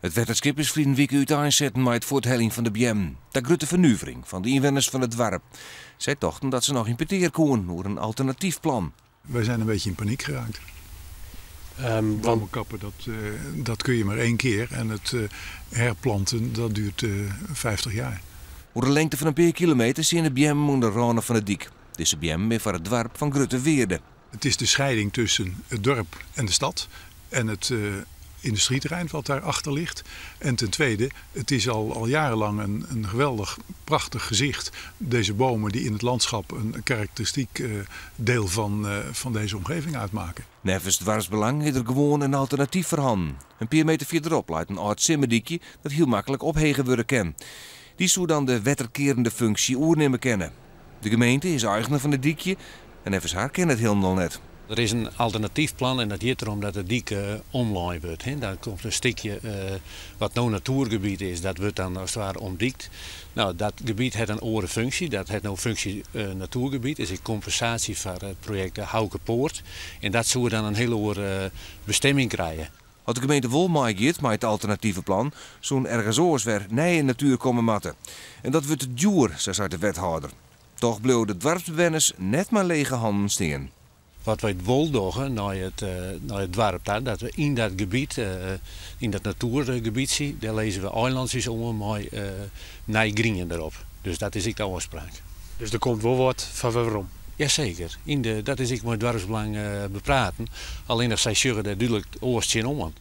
Het wetterschip is vliegen week uit aanzetten met het voorthelling van de BM. De grote vernuivering van de inwoners van het dorp. Zij dachten dat ze nog in peteer konden door een alternatief plan. Wij zijn een beetje in paniek geraakt. Bomen kappen, dat kun je maar 1 keer. En het herplanten, dat duurt 50 jaar. Voor de lengte van een paar kilometer zien de BM onder de randen van het dik. Deze BM is voor het dorp van Grutteweerde. Het is de scheiding tussen het dorp en de stad. En het industrieterrein wat daarachter ligt. En ten tweede, het is al jarenlang een geweldig prachtig gezicht. Deze bomen die in het landschap een karakteristiek deel van deze omgeving uitmaken. Nevens het dwarsbelang is er gewoon een alternatief voorhanden. Een paar meter verderop lijkt een oud simmerdikje dat heel makkelijk ophegen worden kan. Die zou dan de wetterkerende functie oernemen kennen. De gemeente is eigenaar van het dikje en nevens haar kent het helemaal net. Er is een alternatief plan en dat gaat erom dat het dik omlaaid wordt. Daar komt een stukje wat nou natuurgebied is, dat wordt dan als het ware omdikt. Nou, dat gebied heeft een andere functie, dat heeft nou functie natuurgebied, is een compensatie voor het project Houke Poort. En dat zou dan een hele andere bestemming krijgen. Als de gemeente wel meegaat met het alternatieve plan, zo'n ergens oors weer nieuwe natuur komen matten. En dat wordt het duur, zei de wethouder. Toch bleven de dorpsbewoners net maar lege handen staan. Wat wij wel doen naar het dorp, dat we in dat gebied, in dat natuurgebied zien, daar lezen we eilandjes om met nijgringen erop. Dus dat is ik de afspraak. Dus er komt wel wat van waarom? Jazeker, dat is ik met het dorpsbelang bepraten. Alleen dat zij zeggen daar duidelijk oorst in om.